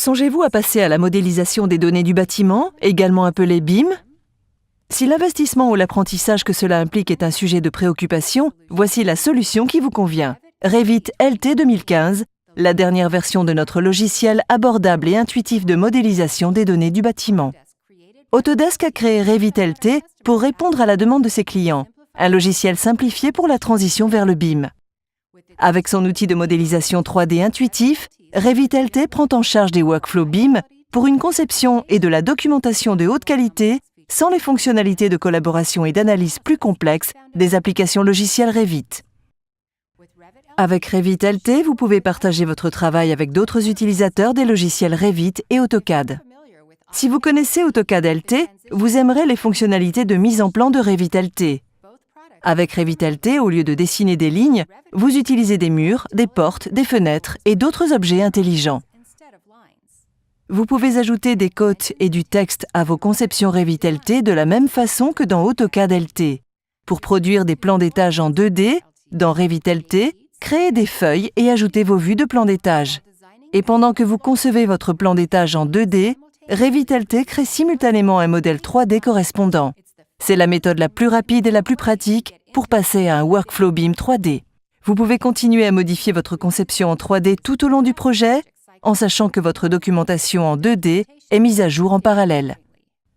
Songez-vous à passer à la modélisation des données du bâtiment, également appelée BIM? Si l'investissement ou l'apprentissage que cela implique est un sujet de préoccupation, voici la solution qui vous convient. Revit LT 2015, la dernière version de notre logiciel abordable et intuitif de modélisation des données du bâtiment. Autodesk a créé Revit LT pour répondre à la demande de ses clients, un logiciel simplifié pour la transition vers le BIM. Avec son outil de modélisation 3D intuitif, Revit LT prend en charge des workflows BIM pour une conception et de la documentation de haute qualité sans les fonctionnalités de collaboration et d'analyse plus complexes des applications logicielles Revit. Avec Revit LT, vous pouvez partager votre travail avec d'autres utilisateurs des logiciels Revit et AutoCAD. Si vous connaissez AutoCAD LT, vous aimerez les fonctionnalités de mise en plan de Revit LT. Avec Revit LT, au lieu de dessiner des lignes, vous utilisez des murs, des portes, des fenêtres et d'autres objets intelligents. Vous pouvez ajouter des cotes et du texte à vos conceptions Revit LT de la même façon que dans AutoCAD LT. Pour produire des plans d'étage en 2D, dans Revit LT, créez des feuilles et ajoutez vos vues de plan d'étage. Et pendant que vous concevez votre plan d'étage en 2D, Revit LT crée simultanément un modèle 3D correspondant. C'est la méthode la plus rapide et la plus pratique pour passer à un workflow BIM 3D. Vous pouvez continuer à modifier votre conception en 3D tout au long du projet, en sachant que votre documentation en 2D est mise à jour en parallèle.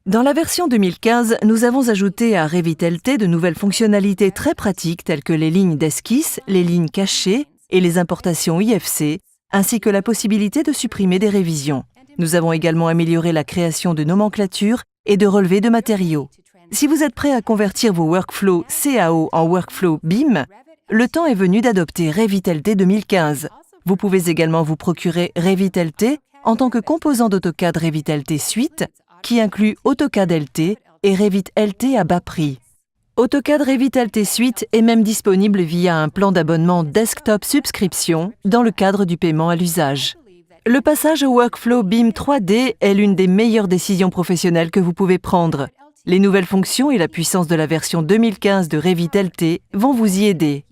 Dans la version 2015, nous avons ajouté à Revit LT de nouvelles fonctionnalités très pratiques telles que les lignes d'esquisse, les lignes cachées et les importations IFC, ainsi que la possibilité de supprimer des révisions. Nous avons également amélioré la création de nomenclatures et de relevés de matériaux. Si vous êtes prêt à convertir vos workflows CAO en workflow BIM, le temps est venu d'adopter Revit LT 2015. Vous pouvez également vous procurer Revit LT en tant que composant d'AutoCAD Revit LT Suite, qui inclut AutoCAD LT et Revit LT à bas prix. AutoCAD Revit LT Suite est même disponible via un plan d'abonnement Desktop Subscription dans le cadre du paiement à l'usage. Le passage au workflow BIM 3D est l'une des meilleures décisions professionnelles que vous pouvez prendre. Les nouvelles fonctions et la puissance de la version 2015 de Revit LT vont vous y aider.